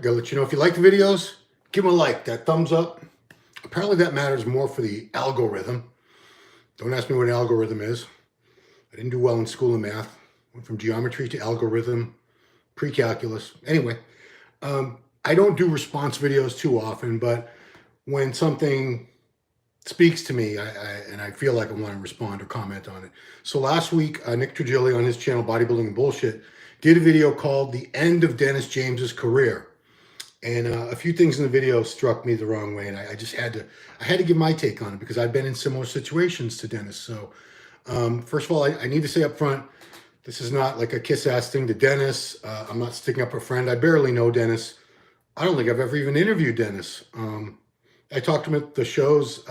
gotta let you know, if you like the videos, give them a like, that thumbs up. Apparently that matters more for the algorithm. Don't ask me what an algorithm is. I didn't do well in school in math. Went from geometry to algorithm, pre-calculus. Anyway, I don't do response videos too often, but when something speaks to me and I feel like I want to respond or comment on it. So last week, Nick Trigili on his channel, Bodybuilding and Bullshit, did a video called The End of Dennis James's Career. And a few things in the video struck me the wrong way. And I just had to give my take on it because I've been in similar situations to Dennis. So first of all, I need to say up front, this is not like a kiss-ass thing to Dennis. I'm not sticking up for a friend. I barely know Dennis. I don't think I've ever even interviewed Dennis. I talked to him at the shows.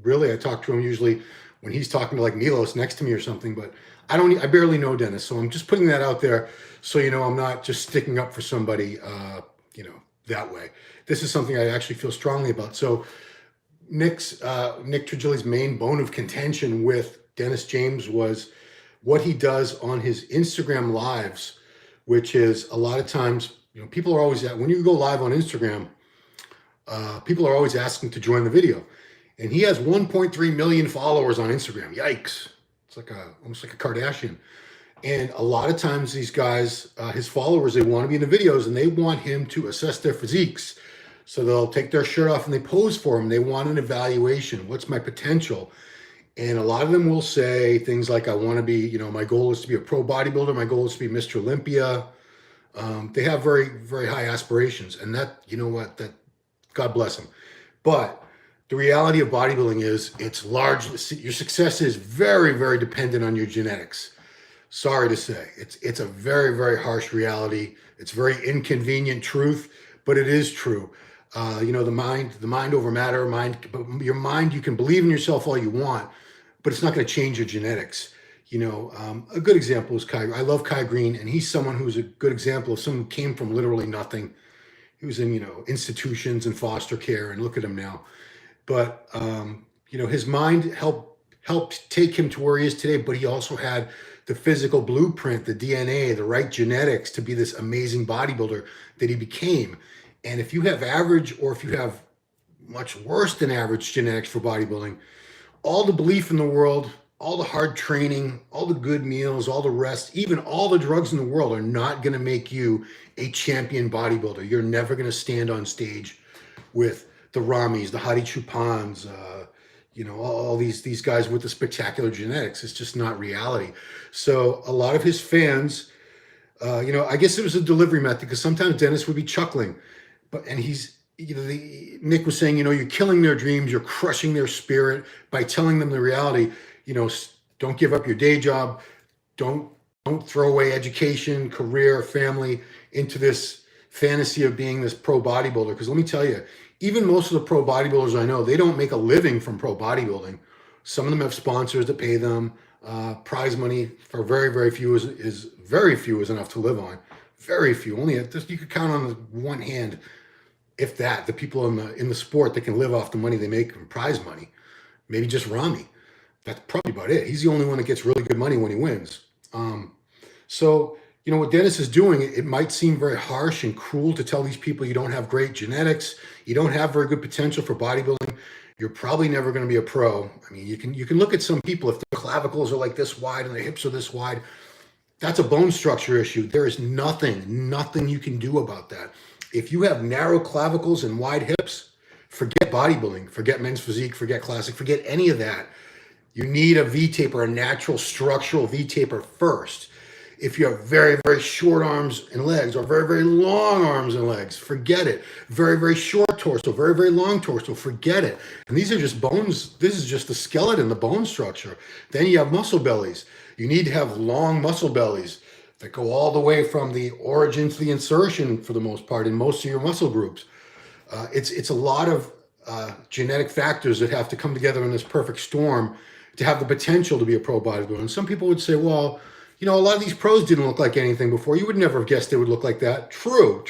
Really, I talk to him usually when he's talking to like Milos next to me or something, but I barely know Dennis. So I'm just putting that out there so you know I'm not just sticking up for somebody, that way. This is something I actually feel strongly about. So Nick Trigili's main bone of contention with Dennis James was what he does on his Instagram lives, which is a lot of times, people are always, when you go live on Instagram, people are always asking to join the video. And he has 1.3 million followers on Instagram. Yikes. It's like almost like a Kardashian. And a lot of times these guys, his followers, they want to be in the videos and they want him to assess their physiques. So they'll take their shirt off and they pose for him. They want an evaluation. What's my potential? And a lot of them will say things like, I want to be, my goal is to be a pro bodybuilder. My goal is to be Mr. Olympia. They have very, very high aspirations. And that, that God bless them. But the reality of bodybuilding is it's largely, your success is very, very dependent on your genetics. Sorry to say, it's a very, very harsh reality. It's very inconvenient truth, but it is true. The mind over matter, your mind, you can believe in yourself all you want, but it's not going to change your genetics. A good example is Kai. I love Kai Green, and he's someone who's a good example of someone who came from literally nothing. He was in, institutions and foster care, and look at him now. But, his mind helped take him to where he is today, but he also had the physical blueprint, the DNA, the right genetics to be this amazing bodybuilder that he became. And if you have average, or if you have much worse than average genetics for bodybuilding, all the belief in the world, all the hard training, all the good meals, all the rest, even all the drugs in the world are not going to make you a champion bodybuilder. You're never going to stand on stage with the Ramis, the Hadi Chupans, all these guys with the spectacular genetics. It's just not reality. So a lot of his fans, I guess it was a delivery method, because sometimes Dennis would be chuckling, and he's, Nick was saying, you're killing their dreams, you're crushing their spirit by telling them the reality. Don't give up your day job. Don't throw away education, career, family into this fantasy of being this pro bodybuilder. Because let me tell you, even most of the pro bodybuilders I know, they don't make a living from pro bodybuilding. Some of them have sponsors that pay them. Prize money for very, very few is very few is enough to live on. Very few. Only you could count on one hand, if that, the people in the sport that can live off the money they make from prize money. Maybe just Rami. That's probably about it. He's the only one that gets really good money when he wins. So what Dennis is doing, it might seem very harsh and cruel to tell these people you don't have great genetics, you don't have very good potential for bodybuilding, you're probably never going to be a pro. I mean, you can look at some people, if their clavicles are like this wide and their hips are this wide, that's a bone structure issue. There is nothing you can do about that. If you have narrow clavicles and wide hips, forget bodybuilding, forget men's physique, forget classic, forget any of that. You need a V-taper, a natural structural V-taper first. If you have very, very short arms and legs, or very, very long arms and legs, forget it. Very, very short torso, very, very long torso, forget it. And these are just bones. This is just the skeleton, the bone structure. Then you have muscle bellies. You need to have long muscle bellies that go all the way from the origin to the insertion, for the most part, in most of your muscle groups. It's a lot of genetic factors that have to come together in this perfect storm to have the potential to be a pro bodybuilder. And some people would say, well, a lot of these pros didn't look like anything before. You would never have guessed they would look like that. True.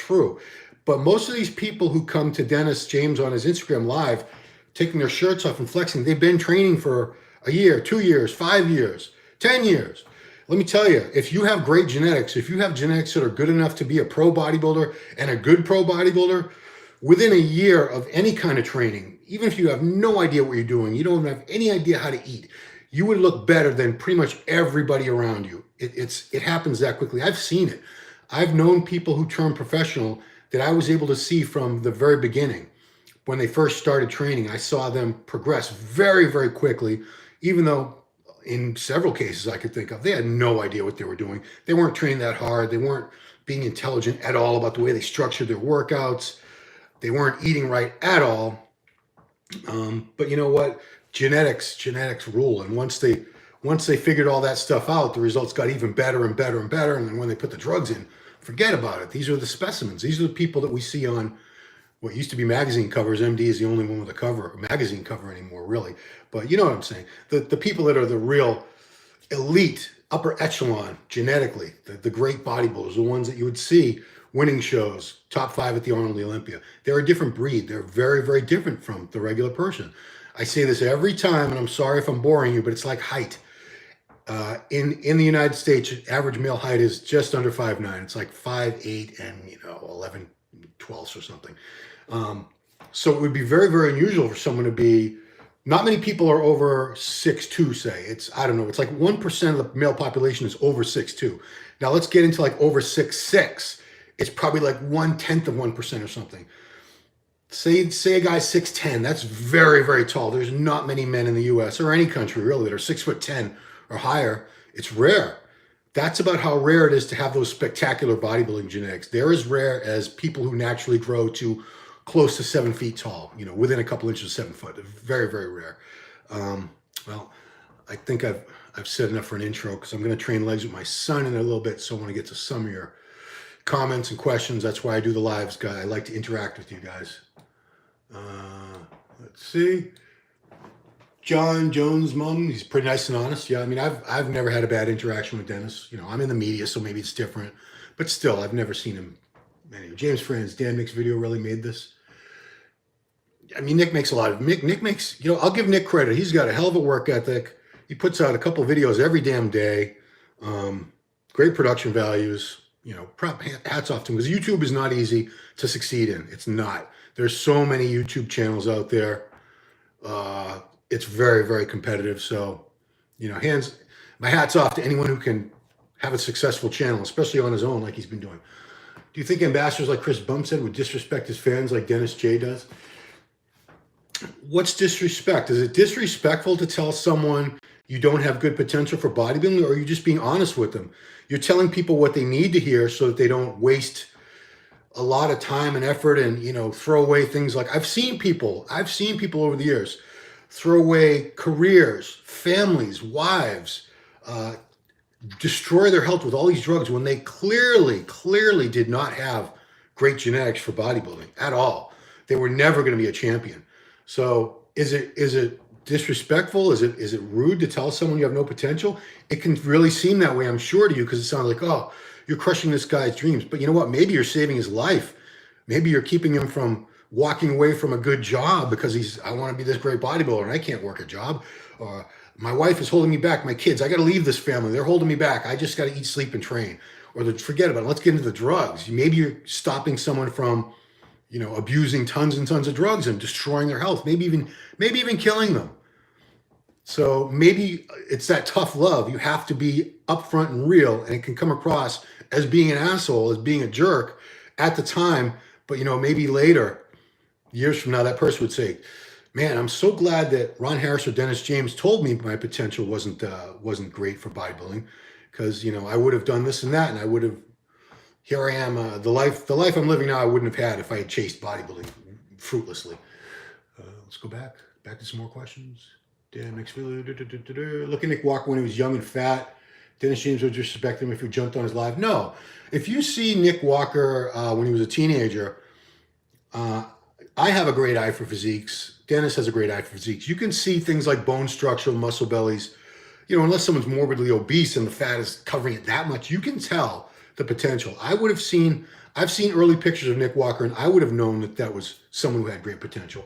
But most of these people who come to Dennis James on his Instagram Live, taking their shirts off and flexing, they've been training for a year, 2 years, 5 years, 10 years. Let me tell you, if you have great genetics, if you have genetics that are good enough to be a pro bodybuilder and a good pro bodybuilder, within a year of any kind of training, even if you have no idea what you're doing, you don't have any idea how to eat, you would look better than pretty much everybody around you. It happens that quickly. I've seen it. I've known people who turned professional that I was able to see from the very beginning. When they first started training, I saw them progress very, very quickly, even though in several cases I could think of, they had no idea what they were doing. They weren't training that hard. They weren't being intelligent at all about the way they structured their workouts. They weren't eating right at all. But you know what? Genetics rule. And once they figured all that stuff out, the results got even better and better and better. And then when they put the drugs in, forget about it. These are the specimens. These are the people that we see on what used to be magazine covers. MD is the only one with a magazine cover anymore, really. But you know what I'm saying. The people that are the real elite, upper echelon genetically, the great bodybuilders, the ones that you would see winning shows, top 5 at the Arnold Olympia. They're a different breed. They're very, very different from the regular person. I say this every time, and I'm sorry if I'm boring you, but it's like height. In the United States, average male height is just under 5'9". It's like 5'8" and 11 twelfths or something. So it would be very, very unusual for someone to be. Not many people are over 6'2", say. It's, I don't know, it's like 1% of the male population is over 6'2". Now let's get into like over 6'6". It's probably like 1/10 of 1% or something. Say a guy's 6'10", that's very, very tall. There's not many men in the US or any country really that are 6'10" or higher. It's rare. That's about how rare it is to have those spectacular bodybuilding genetics. They're as rare as people who naturally grow to close to 7 feet tall, within a couple inches of 7 foot. Very, very rare. Well, I think I've said enough for an intro because I'm going to train legs with my son in a little bit. So I want to get to some of your comments and questions. That's why I do the lives, guy. I like to interact with you guys. Let's see. John Jones' mom, he's pretty nice and honest. Yeah, I mean, I've never had a bad interaction with Dennis. I'm in the media, so maybe it's different. But still, I've never seen him. Anyway, James Franz, Dan Nick's video really made this. I mean, Nick makes a lot of... Nick makes... I'll give Nick credit. He's got a hell of a work ethic. He puts out a couple of videos every damn day. Great production values. Hats off to him. Because YouTube is not easy to succeed in. It's not. There's so many YouTube channels out there. It's very, very competitive. So, my hat's off to anyone who can have a successful channel, especially on his own like he's been doing. Do you think ambassadors like Chris Bumstead would disrespect his fans like Dennis J does? What's disrespect? Is it disrespectful to tell someone you don't have good potential for bodybuilding, or are you just being honest with them? You're telling people what they need to hear so that they don't waste a lot of time and effort and, throw away things like... I've seen people over the years throw away careers, families, wives, destroy their health with all these drugs when they clearly did not have great genetics for bodybuilding at all. They were never going to be a champion. So is it disrespectful? Is it rude to tell someone you have no potential? It can really seem that way, I'm sure, to you, because it sounds like, oh, you're crushing this guy's dreams. But you know what? Maybe you're saving his life. Maybe you're keeping him from walking away from a good job because I want to be this great bodybuilder and I can't work a job. Or my wife is holding me back. My kids, I got to leave this family. They're holding me back. I just got to eat, sleep, and train. Or forget about it. Let's get into the drugs. Maybe you're stopping someone from, abusing tons and tons of drugs and destroying their health. Maybe even killing them. So maybe it's that tough love. You have to be upfront and real, and it can come across as being an asshole, as being a jerk at the time. But, maybe later, years from now, that person would say, man, I'm so glad that Ron Harris or Dennis James told me my potential wasn't great for bodybuilding, because, I would have done this and that, and I would have, here I am, the life I'm living now I wouldn't have had if I had chased bodybuilding fruitlessly. Let's go back to some more questions. Dan makes look at Nick Walker when he was young and fat. Dennis James would disrespect him if he jumped on his live. No. If you see Nick Walker when he was a teenager, I have a great eye for physiques. Dennis has a great eye for physiques. You can see things like bone structure, muscle bellies. Unless someone's morbidly obese and the fat is covering it that much, you can tell the potential. I've seen early pictures of Nick Walker, and I would have known that was someone who had great potential.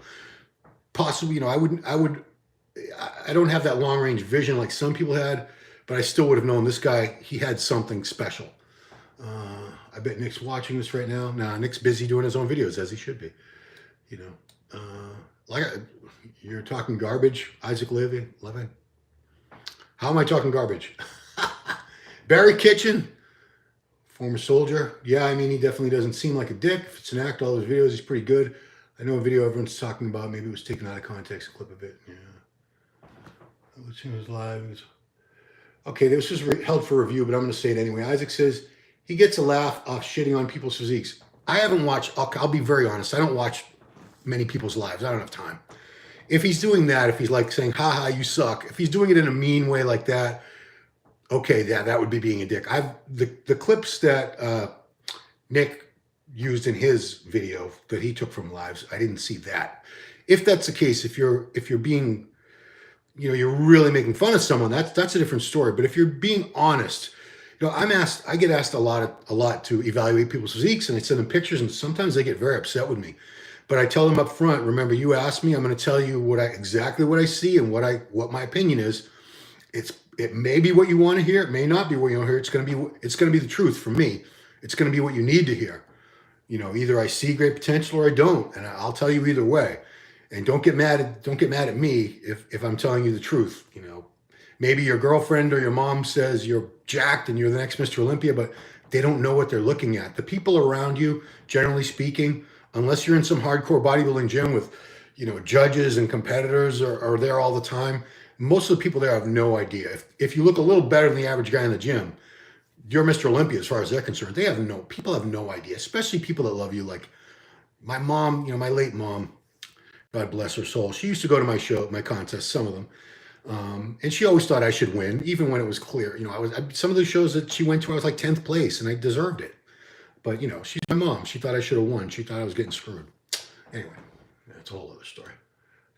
Possibly, I don't have that long range vision like some people had, but I still would have known this guy, he had something special. I bet Nick's watching this right now. Nah, Nick's busy doing his own videos, as he should be. You know, you're talking garbage, Isaac Levy. How am I talking garbage? Barry Kitchen, former soldier. Yeah, I mean, he definitely doesn't seem like a dick. If it's an act, all those videos, he's pretty good. I know a video everyone's talking about, maybe it was taken out of context, a clip of it. Yeah. Let's see, it was live. Okay, this was held for review, but I'm going to say it anyway. Isaac says he gets a laugh off shitting on people's physiques. I haven't watched, I'll be very honest, I don't watch many people's lives. I don't have time. If he's doing that, if he's like saying, haha, you suck, if he's doing it in a mean way like that, okay, yeah, that would be being a dick. The clips that Nick used in his video that he took from lives, I didn't see that. If that's the case, if you're being, you know, you're really making fun of someone, that's a different story. But if you're being honest, you know, I get asked a lot to evaluate people's physiques, and I send them pictures, and sometimes they get very upset with me. But I tell them up front, remember, you asked me, I'm going to tell you exactly what I see and what my opinion is. It may be what you want to hear. It may not be what you want to hear. It's going to be the truth for me. It's going to be what you need to hear. You know, either I see great potential or I don't, and I'll tell you either way. And don't get mad at me if I'm telling you the truth. You know, maybe your girlfriend or your mom says you're jacked and you're the next Mr. Olympia, but they don't know what they're looking at. The people around you, generally speaking, unless you're in some hardcore bodybuilding gym with, you know, judges and competitors are there all the time, most of the people there have no idea. If you look a little better than the average guy in the gym, you're Mr. Olympia as far as they're concerned. People have no idea, especially people that love you. Like my mom, you know, my late mom, God bless her soul. She used to go to my contests, some of them. And she always thought I should win, even when it was clear. You know, some of the shows that she went to, I was like 10th place and I deserved it. But, you know, she's my mom. She thought I should have won. She thought I was getting screwed. Anyway, that's a whole other story.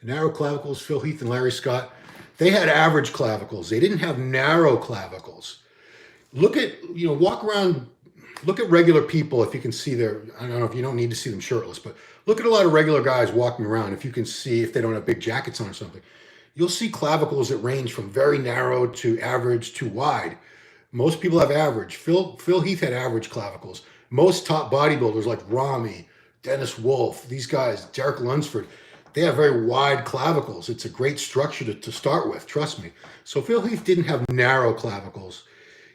The narrow clavicles, Phil Heath and Larry Scott, they had average clavicles. They didn't have narrow clavicles. Walk around, look at regular people if you can see their, I don't know if you don't need to see them shirtless, but look at a lot of regular guys walking around. If you can see, if they don't have big jackets on or something, you'll see clavicles that range from very narrow to average to wide. Most people have average. Phil Heath had average clavicles. Most top bodybuilders like Rami, Dennis Wolf, these guys, Derek Lunsford, they have very wide clavicles. It's a great structure to start with, trust me. So Phil Heath didn't have narrow clavicles.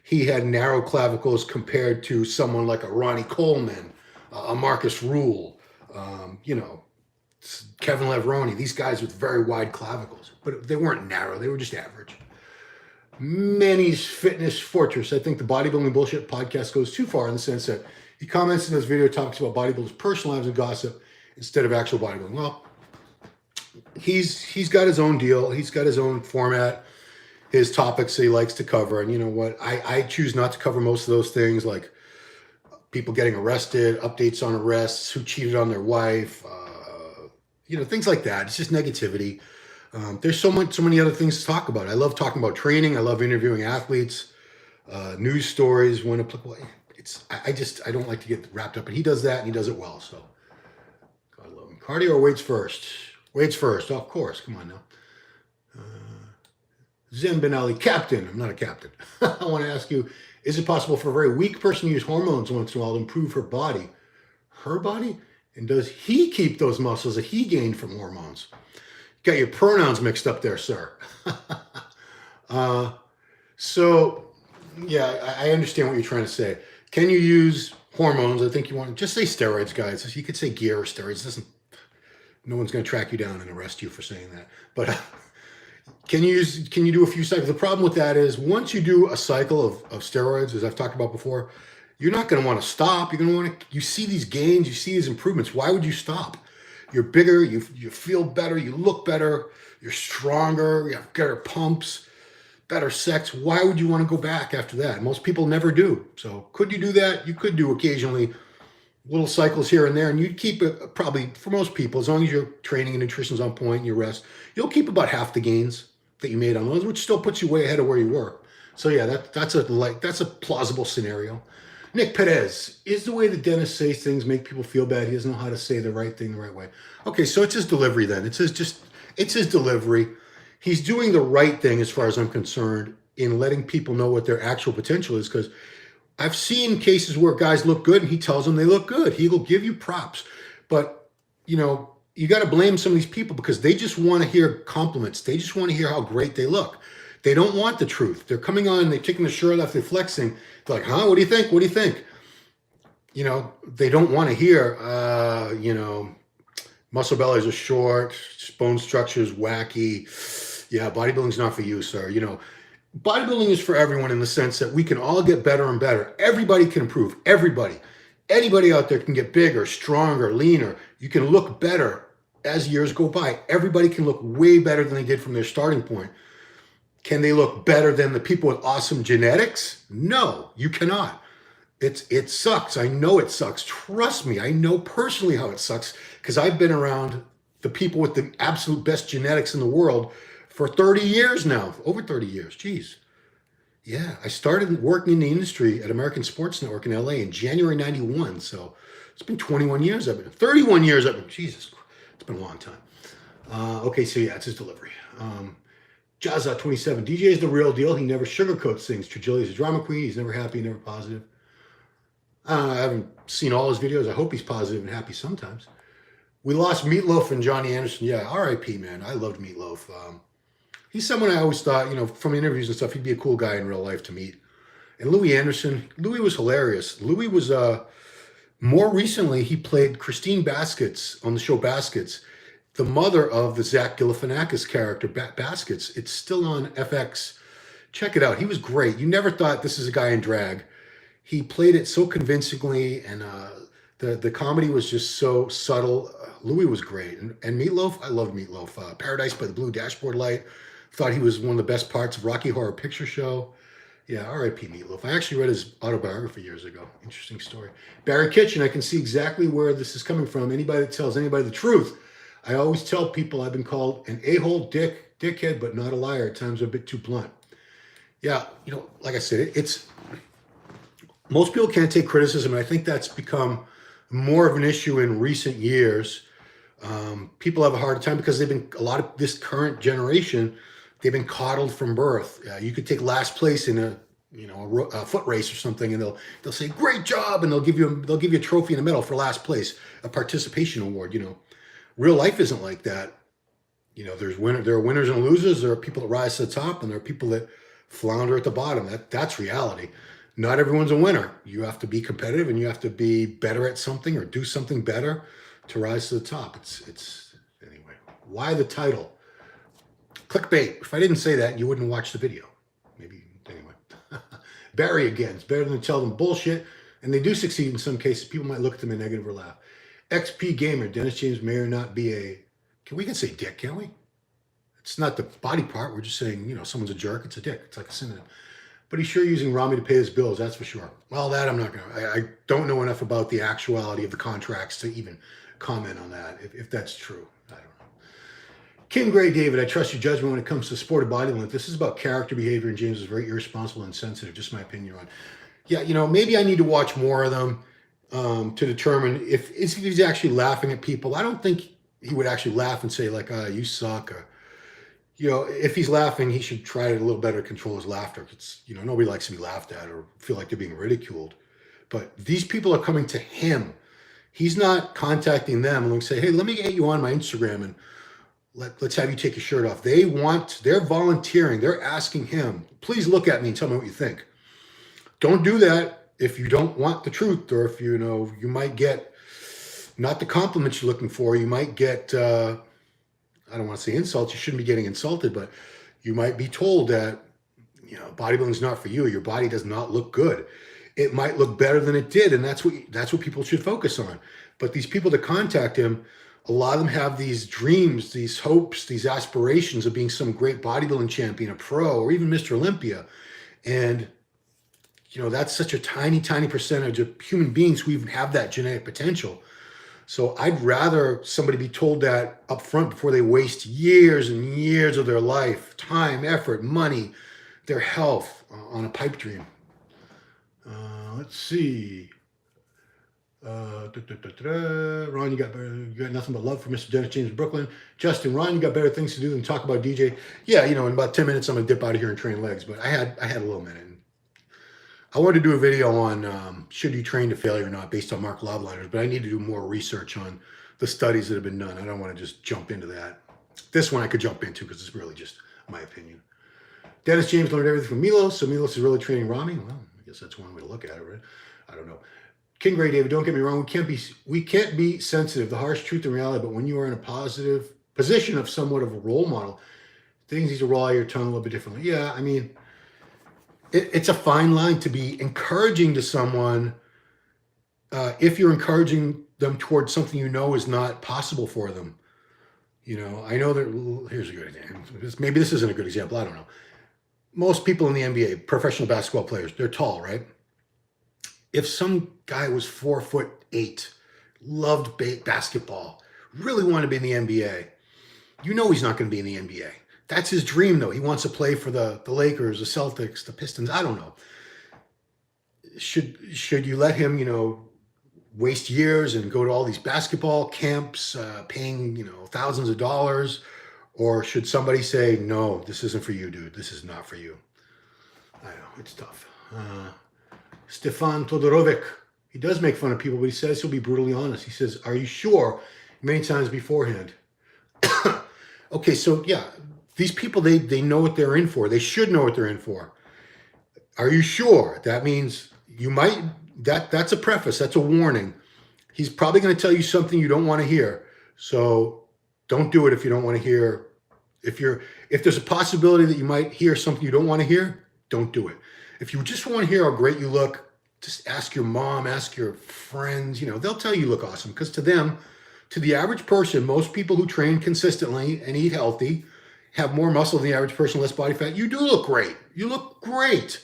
He had narrow clavicles compared to someone like a Ronnie Coleman, a Marcus Rule, Kevin Levroni, these guys with very wide clavicles. But they weren't narrow, they were just average. Manny's Fitness Fortress. I think the Bodybuilding Bullshit podcast goes too far in the sense that he comments in this video, talks about bodybuilders' personal lives and gossip instead of actual bodybuilding. Well, he's got his own deal. He's got his own format, his topics that he likes to cover. And you know what? I choose not to cover most of those things, like people getting arrested, updates on arrests, who cheated on their wife, things like that. It's just negativity. There's so many other things to talk about. I love talking about training. I love interviewing athletes, news stories when applicable. I don't like to get wrapped up, and he does that, and he does it well. So, God love him. Cardio or weights first? Weights first, of course. Come on now. Zen Ben Ali, captain. I'm not a captain. I want to ask you, is it possible for a very weak person to use hormones once in a while to improve her body? Her body? And does he keep those muscles that he gained from hormones? You got your pronouns mixed up there, sir. So, yeah, I understand what you're trying to say. Can you use hormones? I think you want to just say steroids, guys. You could say gear or steroids. No one's going to track you down and arrest you for saying that. But can you do a few cycles? The problem with that is once you do a cycle of steroids, as I've talked about before, you're not going to want to stop. You're going to want to, you see these gains, you see these improvements. Why would you stop? You're bigger, you feel better, you look better, you're stronger, you have better pumps, better sex. Why would you want to go back after that? Most people never do. So could you do that? You could do occasionally little cycles here and there, and you'd keep it probably, for most people, as long as your training and nutrition's on point and you rest, you'll keep about half the gains that you made on those, which still puts you way ahead of where you were. So yeah, that's a plausible scenario. Nick Perez, is the way that Dennis says things make people feel bad? He doesn't know how to say the right thing the right way. Okay, so it's his delivery then. It's his delivery. He's doing the right thing as far as I'm concerned. in letting people know what their actual potential is, because I've seen cases where guys look good and he tells them they look good. He will give you props. But, you know, you got to blame some of these people because they just want to hear compliments. They just want to hear how great they look. They don't want the truth. They're coming on, they're taking the shirt off, they're flexing. They're like, huh, what do you think? What do you think? You know, they don't want to hear, you know, muscle bellies are short, bone structure is wacky. Yeah, bodybuilding's not for you, sir. You know, bodybuilding is for everyone in the sense that we can all get better and better. Everybody can improve. Everybody. Anybody out there can get bigger, stronger, leaner. You can look better as years go by. Everybody can look way better than they did from their starting point. Can they look better than the people with awesome genetics? No, you cannot. It sucks. I know it sucks. Trust me, I know personally how it sucks because I've been around the people with the absolute best genetics in the world for 30 years now, over 30 years. Geez. Yeah, I started working in the industry at American Sports Network in LA in January 91. So it's been 21 years. 31 years. Jesus, it's been a long time. Okay, so yeah, it's his delivery. Jazza 27. DJ is the real deal. He never sugarcoats things. Trigili's a drama queen. He's never happy, never positive. I haven't seen all his videos. I hope he's positive and happy sometimes. We lost Meatloaf and Johnny Anderson. Yeah, R.I.P., man. I loved Meatloaf. He's someone I always thought, you know, from interviews and stuff, he'd be a cool guy in real life to meet. And Louis Anderson, Louis was hilarious. Louis was, more recently, he played Christine Baskets on the show Baskets, the mother of the Zach Galifianakis character, Baskets. It's still on FX. Check it out. He was great. You never thought this is a guy in drag. He played it so convincingly, and the comedy was just so subtle. Louis was great. And Meatloaf, I loved Meatloaf. Paradise by the Blue Dashboard Light. Thought he was one of the best parts of Rocky Horror Picture Show. Yeah, R.I.P. Meatloaf. I actually read his autobiography years ago. Interesting story. Barry Kitchen, I can see exactly where this is coming from. Anybody that tells anybody the truth. I always tell people I've been called an a-hole, dickhead, but not a liar. At times I'm a bit too blunt. Yeah, you know, like I said, it's most people can't take criticism, and I think that's become more of an issue in recent years. People have a hard time because they've been, a lot of this current generation, they've been coddled from birth. You could take last place in a foot race or something, and they'll say great job, and they'll give you a trophy and a medal for last place, a participation award. You know, real life isn't like that. You know, there are winners and losers. There are people that rise to the top, and there are people that flounder at the bottom. That's reality. Not everyone's a winner. You have to be competitive, and you have to be better at something or do something better to rise to the top. It's anyway. Why the title? Clickbait. If I didn't say that, you wouldn't watch the video. Maybe anyway. Barry again. It's better than to tell them bullshit, and they do succeed in some cases. People might look at them in negative or laugh. XP Gamer. Dennis James may or not be a. We can say dick, can't we? It's not the body part. We're just saying, you know, someone's a jerk. It's a dick. It's like a synonym. But he's sure using Rami to pay his bills, that's for sure. Well, that I'm not going to. I don't know enough about the actuality of the contracts to even comment on that, if that's true. I don't know. Kim Gray David, I trust your judgment when it comes to the sport of bodybuilding. This is about character, behavior, and James is very irresponsible and insensitive. Just my opinion on. Yeah, you know, maybe I need to watch more of them to determine if he's actually laughing at people. I don't think he would actually laugh and say, like, you suck, or, you know, if he's laughing, he should try to a little better control his laughter. It's, you know, nobody likes to be laughed at or feel like they're being ridiculed. But these people are coming to him. He's not contacting them and say, hey, let me get you on my Instagram and let's have you take your shirt off. They're volunteering. They're asking him, please look at me and tell me what you think. Don't do that if you don't want the truth, or if you know, you might get not the compliments you're looking for. You might get, I don't want to say insults. You shouldn't be getting insulted, but you might be told that, you know, bodybuilding's not for you. Your body does not look good. It might look better than it did, and that's what people should focus on. But these people that contact him, a lot of them have these dreams, these hopes, these aspirations of being some great bodybuilding champion, a pro, or even Mr. Olympia. And, you know, that's such a tiny, tiny percentage of human beings who even have that genetic potential. So I'd rather somebody be told that up front before they waste years and years of their life, time, effort, money, their health on a pipe dream. Let's see. Ron, you got better. You got nothing but love for Mr. Dennis James Brooklyn. Justin, Ron, you got better things to do than talk about DJ. Yeah, you know, in about 10 minutes, I'm going to dip out of here and train legs. But I had a little minute. I wanted to do a video on should you train to failure or not based on Mark Lobliners, but I need to do more research on the studies that have been done. I don't want to just jump into that. This one I could jump into because it's really just my opinion. Dennis James learned everything from Milos, so Milos is really training Rami. Well, I guess that's one way to look at it, right? I don't know. King Ray David, don't get me wrong, we can't be sensitive, the harsh truth and reality, but when you are in a positive position of somewhat of a role model, things need to roll out your tongue a little bit differently. Yeah, I mean, it's a fine line to be encouraging to someone if you're encouraging them towards something you know is not possible for them. You know, I know that, here's a good example. Maybe this isn't a good example, I don't know. Most people in the NBA, professional basketball players, they're tall, right? If some guy was 4'8", loved basketball, really wanted to be in the NBA, you know he's not going to be in the NBA. That's his dream, though. He wants to play for the Lakers, the Celtics, the Pistons. I don't know. Should you let him, you know, waste years and go to all these basketball camps, paying, you know, thousands of dollars? Or should somebody say, no, this isn't for you, dude. This is not for you. I know, it's tough. Stefan Todorovic, he does make fun of people, but he says he'll be brutally honest. He says, are you sure? Many times beforehand. Okay, so yeah, these people, they know what they're in for. They should know what they're in for. Are you sure? That means you might, that's a preface, that's a warning. He's probably going to tell you something you don't want to hear. So don't do it if you don't want to hear. If there's a possibility that you might hear something you don't want to hear, don't do it. If you just want to hear how great you look, just ask your mom, ask your friends, you know, they'll tell you look awesome. Because to them, to the average person, most people who train consistently and eat healthy have more muscle than the average person, less body fat. You do look great. You look great.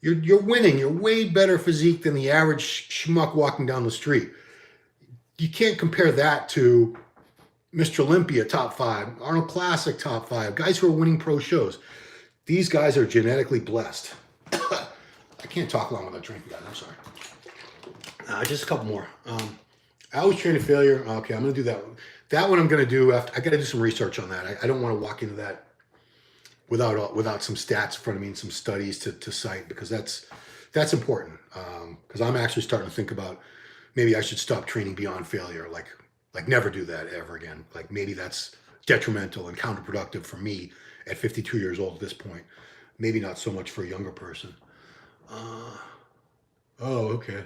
You're winning. You're way better physique than the average schmuck walking down the street. You can't compare that to Mr. Olympia, top 5, Arnold Classic, top 5, guys who are winning pro shows. These guys are genetically blessed. I can't talk long without drinking, guys. I'm sorry. Just a couple more. I always train to failure. Okay, I'm going to do that one. That one I'm going to do after. I got to do some research on that. I don't want to walk into that without some stats in front of me and some studies to cite, because that's important. Because I'm actually starting to think about maybe I should stop training beyond failure. Like never do that ever again. Like maybe that's detrimental and counterproductive for me at 52 years old at this point. Maybe not so much for a younger person. Oh, okay.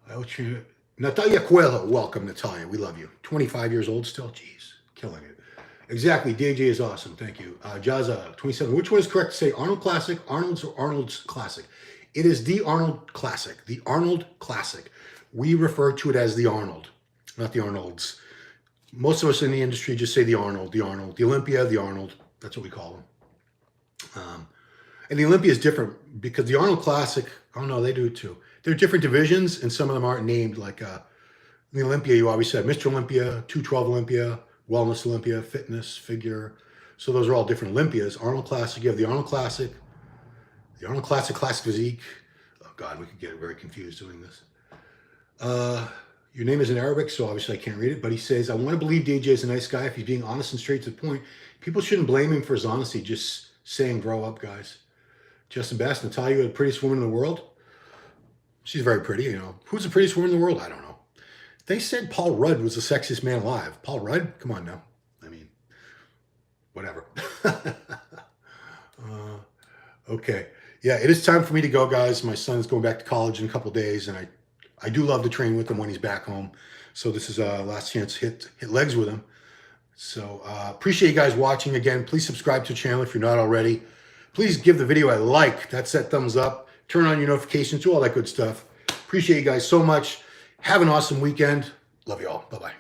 I will treat it. Natalia Coelho, welcome, Natalia. We love you. 25 years old still? Jeez, killing it. Exactly. DJ is awesome. Thank you. Jaza, 27. Which one is correct to say? Arnold Classic, Arnold's, or Arnold's Classic? It is the Arnold Classic. The Arnold Classic. We refer to it as the Arnold, not the Arnolds. Most of us in the industry just say the Arnold, the Arnold. The Olympia, the Arnold. That's what we call them. And the Olympia is different because the Arnold Classic, oh no, they do it too. There are different divisions and some of them aren't named. Like the Olympia, you always said Mr. Olympia, 212 Olympia, Wellness Olympia, Fitness, Figure. So those are all different Olympias. Arnold Classic, you have the Arnold Classic, Classic Physique. Oh God, we could get very confused doing this. Your name is in Arabic, so obviously I can't read it, but he says, I want to believe DJ is a nice guy if he's being honest and straight to the point. People shouldn't blame him for his honesty, just saying grow up, guys. Justin Bass, Natalia, you're the prettiest woman in the world. She's very pretty, you know. Who's the prettiest woman in the world? I don't know. They said Paul Rudd was the sexiest man alive. Paul Rudd? Come on now. I mean, whatever. Okay. Yeah, it is time for me to go, guys. My son's going back to college in a couple days, and I do love to train with him when he's back home. So this is a last chance to hit legs with him. So appreciate you guys watching. Again, please subscribe to the channel if you're not already. Please give the video a like. That's that thumbs up. Turn on your notifications, do all that good stuff. Appreciate you guys so much. Have an awesome weekend. Love you all. Bye-bye.